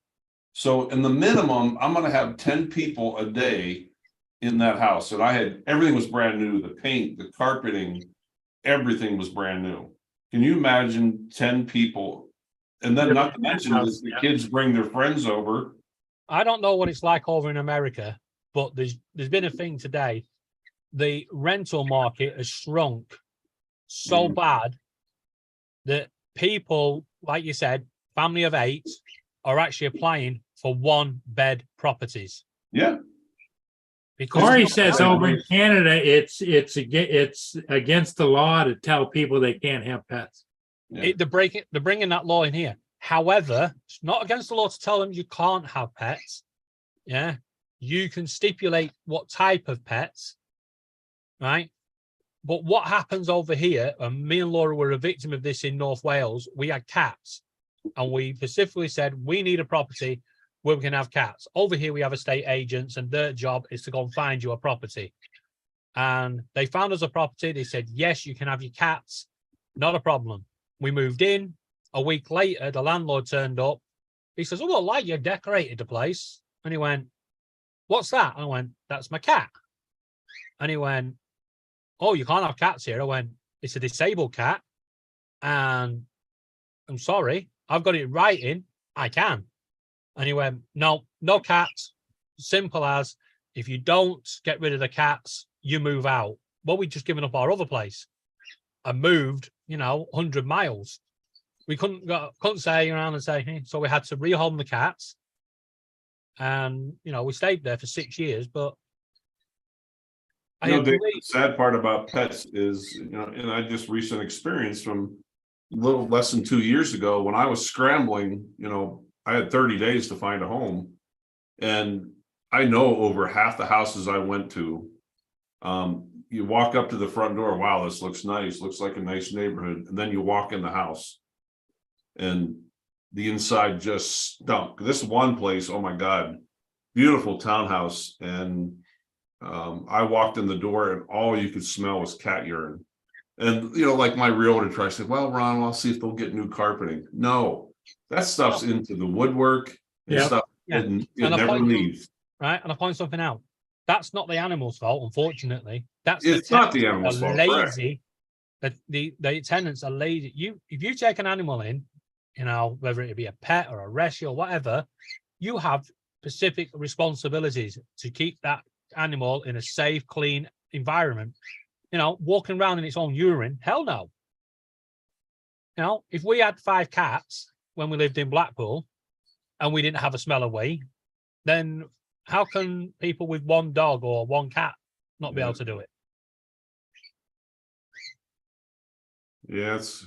So in the minimum, I'm going to have 10 people a day in that house. And everything was brand new. The paint, the carpeting, everything was brand new. Can you imagine 10 people? And then not to mention is the kids bring their friends over. I don't know what it's like over in America, but there's been a thing today. The rental market has shrunk so bad that people, like you said, family of 8, are actually applying for 1-bed properties. Yeah. Because Corey says over in Canada, it's against the law to tell people they can't have pets. Yeah. They're bringing that law in here. However, it's not against the law to tell them you can't have pets. Yeah, you can stipulate what type of pets, right? But what happens over here, and me and Laura were a victim of this in North Wales, we had cats, and we specifically said we need a property where we can have cats. Over here, we have estate agents, and their job is to go and find you a property. And they found us a property. They said, yes, you can have your cats. Not a problem. We moved in. A week later, the landlord turned up. He says, oh, well, like you decorated the place. And he went, what's that? I went, that's my cat. And he went, oh, you can't have cats here. I went, it's a disabled cat. And I'm sorry, I've got it right in. I can. And he went, no cats. Simple as, if you don't get rid of the cats, you move out. Well, we just given up our other place and moved, 100 miles. we couldn't say around and say, "Hey," so we had to rehome the cats. And, you know, we stayed there for 6 years, but I You know, Dave, agree. the sad part about pets is, you know, and I just recent experience from a little less than 2 years ago when I was scrambling, you know, I had 30 days to find a home. And I know over half the houses I went to, you walk up to the front door, wow, this looks nice, looks like a nice neighborhood. And then you walk in the house and the inside just stunk. This one place, oh my God, beautiful townhouse. And I walked in the door and all you could smell was cat urine. And, you know, like my realtor tried, I said, well, Ron, I'll see if they'll get new carpeting. No, that stuff's into the woodwork and Yeah. stuff. Yeah. And it And I never point- leaves. Right. And I point something out. That's not the animal's fault, unfortunately. That's It's not the tenants animal's are fault, correct. lazy. The tenants are lazy. If you take an animal in, you know, whether it be a pet or a rescue or whatever, you have specific responsibilities to keep that animal in a safe, clean environment. You know, walking around in its own urine, hell no. You know, if we had 5 cats when we lived in Blackpool and we didn't have a smell away, then how can people with 1 dog or 1 cat not be able to do it? Yeah, it's,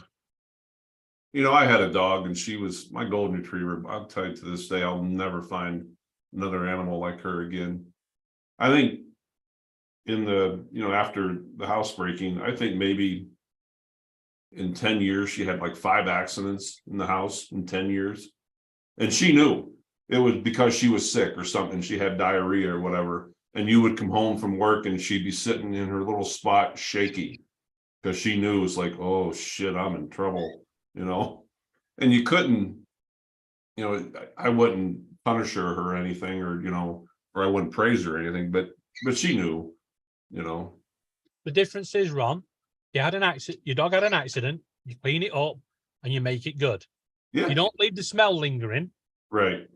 you know, I had a dog and she was my golden retriever. I'll tell you to this day, I'll never find another animal like her again. I think in the, you know, after the housebreaking, I think maybe in 10 years, she had like 5 accidents in the house in 10 years. And she knew it was because she was sick or something. She had diarrhea or whatever. And you would come home from work and she'd be sitting in her little spot shaky because she knew it was like, oh shit, I'm in trouble, you know? And you couldn't, you know, I wouldn't punish her or anything, or, you know, or I wouldn't praise her or anything, but she knew, you know. The difference is, Ron, you had an accident, your dog had an accident, you clean it up and you make it good. Yeah. You don't leave the smell lingering. Right.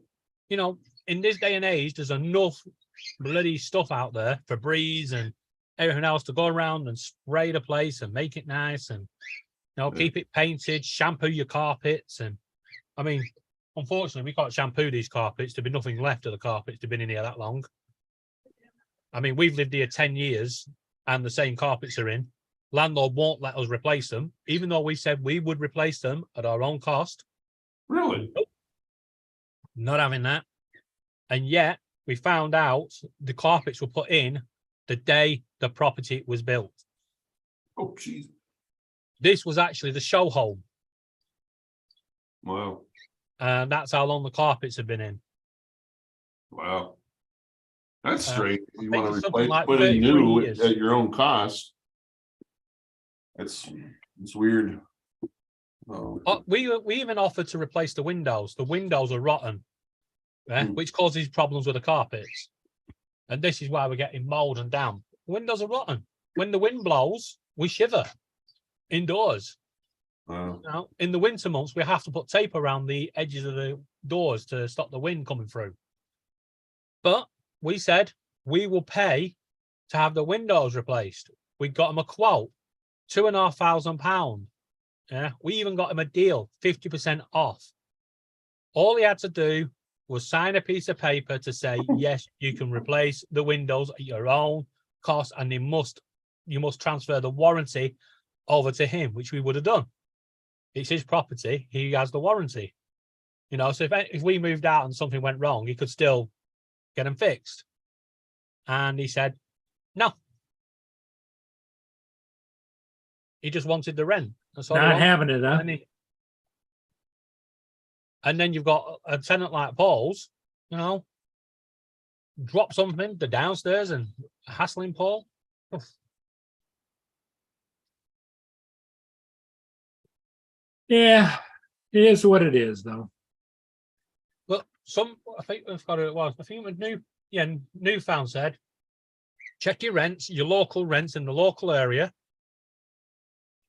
You know, in this day and age, there's enough bloody stuff out there, Febreze and everything else, to go around and spray the place and make it nice and, you know, keep it painted, shampoo your carpets. And I mean, unfortunately, we can't shampoo these carpets. There'd be nothing left of the carpets to been in here that long. I mean, we've lived here 10 years and the same carpets are in. Landlord won't let us replace them, even though we said we would replace them at our own cost. Really? Nope. Not having that. And yet we found out the carpets were put in the day the property was built. Oh, jeez. This was actually the show home. Wow. And that's how long the carpets have been in. Wow. That's strange. You I think want to it's something replace, like put in 33 new years. at your own cost. It's weird. Oh. We even offered to replace the windows. The windows are rotten, which causes problems with the carpets. And this is why we're getting mold and damp. The windows are rotten. When the wind blows, we shiver indoors. Wow. Now, in the winter months, we have to put tape around the edges of the doors to stop the wind coming through. But we said we will pay to have the windows replaced. We got them a quote, £2,500. Yeah, we even got him a deal, 50% off. All he had to do was sign a piece of paper to say, yes, you can replace the windows at your own cost, and you must transfer the warranty over to him, which we would have done. It's his property. He has the warranty. You know, so if we moved out and something went wrong, he could still get them fixed. And he said, no. He just wanted the rent. That's all he Not wanted. having it, huh? And then you've got a tenant like Paul's, you know, drop something to downstairs and hassling Paul. Oof. Yeah, it is what it is, though. Well, I think we've got it. Well, I think it was Newfound said, check your rents, your local rents in the local area,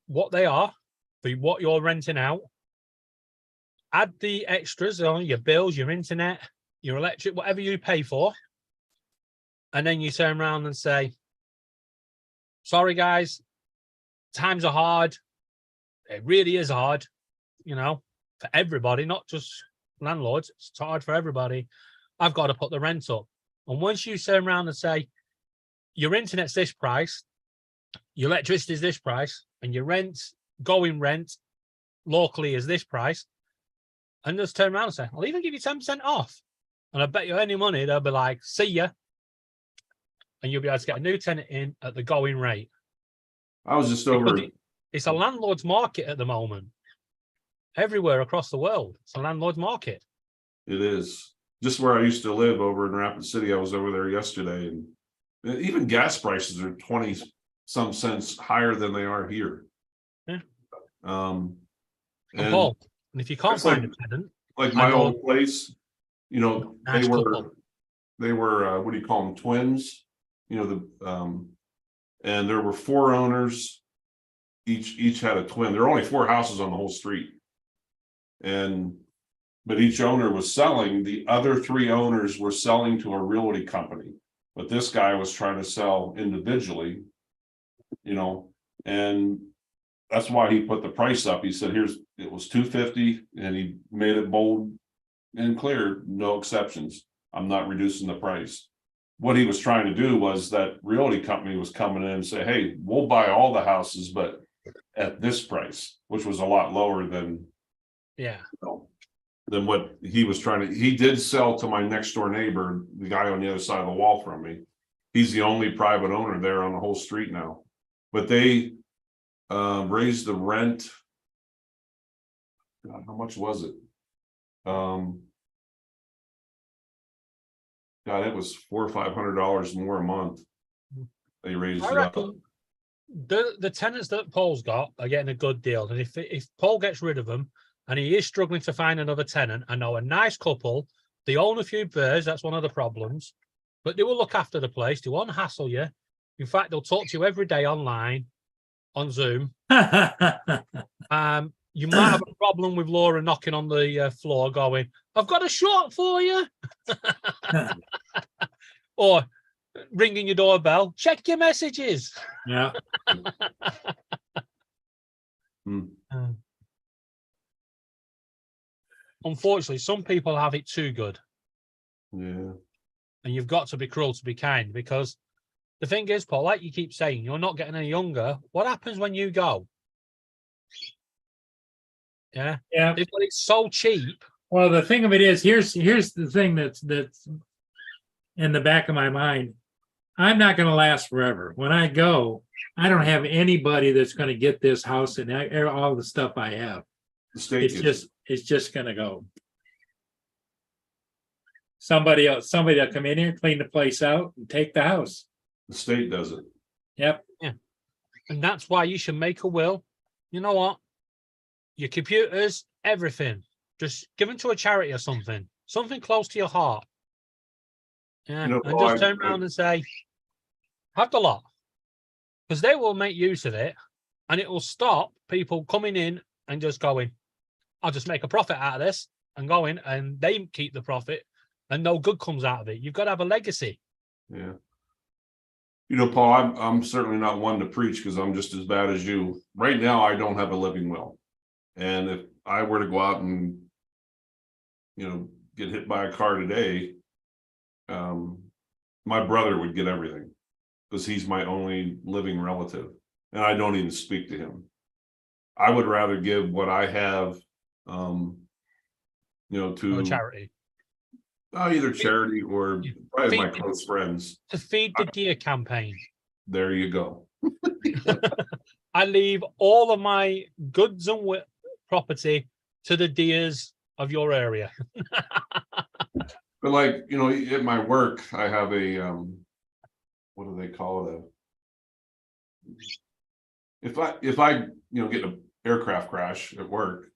what they are for what you're renting out. Add the extras on your bills, your internet, your electric, whatever you pay for. And then you turn around and say, sorry, guys, times are hard. It really is hard. you know, for everybody, not just landlords. It's hard for everybody. I've got to put the rent up. And once you turn around and say, your internet's this price, your electricity is this price, and your going rent locally is this price, and just turn around and say, I'll even give you 10% off. And I bet you any money, they'll be like, see ya. And you'll be able to get a new tenant in at the going rate. I was just over. It's a landlord's market at the moment. Everywhere across the world, it's a landlord's market. It is. Just where I used to live over in Rapid City, I was over there yesterday, and even gas prices are 20-some cents higher than they are here. Yeah. And Paul, and if you can't find a tenant, like my old place, you know, nice they were what do you call them, twins? You know, and there were 4 owners, each had a twin. There were only 4 houses on the whole street, but each owner was selling. The other 3 owners were selling to a realty company, but this guy was trying to sell individually, you know, and that's why he put the price up. He said, it was $250, and he made it bold and clear, no exceptions. I'm not reducing the price. What he was trying to do was that realty company was coming in and say, hey, we'll buy all the houses, but at this price, which was a lot lower than, than what he was trying to. He did sell to my next door neighbor, the guy on the other side of the wall from me. He's the only private owner there on the whole street now, but they raised the rent. God, how much was it? God, it was $400 or $500 more a month. They raised it up. The tenants that Paul's got are getting a good deal, and if Paul gets rid of them, and he is struggling to find another tenant, I know a nice couple. They own a few birds. That's one of the problems, but they will look after the place. They won't hassle you. In fact, they'll talk to you every day online, on Zoom. You might have a problem with Laura knocking on the floor going, I've got a short for you. Or ringing your doorbell, check your messages. Yeah. Unfortunately, some people have it too good. Yeah. And you've got to be cruel to be kind, because the thing is, Paul, like you keep saying, you're not getting any younger. What happens when you go? Yeah. But it's so cheap. Well, the thing of it is, here's the thing that's in the back of my mind. I'm not going to last forever. When I go, I don't have anybody that's going to get this house and all the stuff I have. It's just going to go. Somebody will come in here, clean the place out, and take the house. The state does it. Yep. Yeah. And that's why you should make a will. You know what? Your computers, everything. Just give them to a charity or something close to your heart. Yeah. You know, and just turn around and say, have the lot. Because they will make use of it, and it will stop people coming in and just going, I'll just make a profit out of this, and going, and they keep the profit, and no good comes out of it. You've got to have a legacy. Yeah. You know, Paul, I'm certainly not one to preach, because I'm just as bad as you. Right now, I don't have a living will. And if I were to go out and, you know, get hit by a car today, my brother would get everything, because he's my only living relative, and I don't even speak to him. I would rather give what I have, you know, to charity. Either charity or probably my close friends. To feed the deer campaign. There you go. I leave all of my goods and property to the deers of your area. But like, you know, at my work, I have a, what do they call it? If I, you know, get an aircraft crash at work,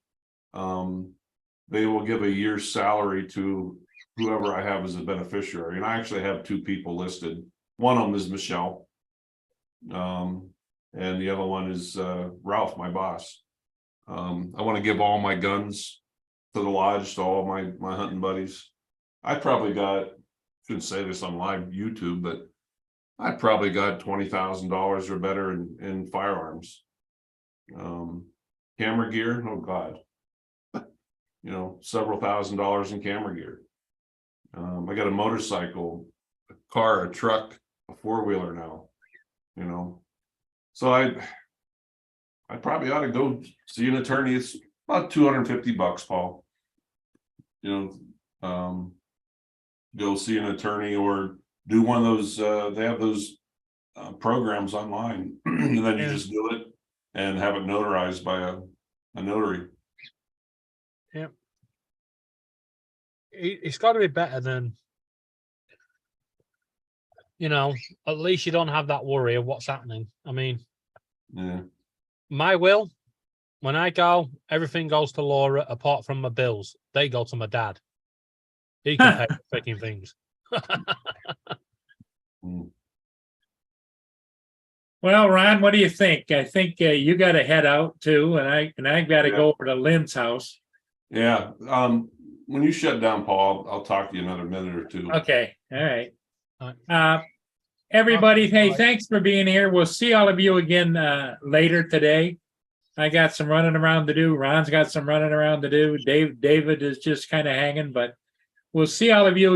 they will give a year's salary to whoever I have as a beneficiary. And I actually have 2 people listed. One of them is Michelle. And the other one is Ralph, my boss. I want to give all my guns to the lodge, to all my hunting buddies. I probably got, shouldn't say this on live YouTube, but I probably got $20,000 or better in firearms. Camera gear, oh God. several $1,000s in camera gear. I got a motorcycle, a car, a truck, a four-wheeler now, So I probably ought to go see an attorney. It's about $250, Paul. Go see an attorney or do one of those, they have those programs online, and then you just do it and have it notarized by a notary. Yeah. It's got to be better than, at least you don't have that worry of what's happening. I mean, Yeah. my will, when I go, everything goes to Laura apart from my bills. They go to my dad. He can pay for freaking things. Well, Ron, what do you think? I think you got to head out too, and I got to Yeah. go over to Lynn's house. Yeah. When you shut down, Paul, I'll talk to you another minute or two. Okay, all right. All Everybody, hey, Bye. thanks for being here. We'll see all of you again later today. I got some running around to do. Ron's got some running around to do. David is just kind of hanging, but we'll see all of you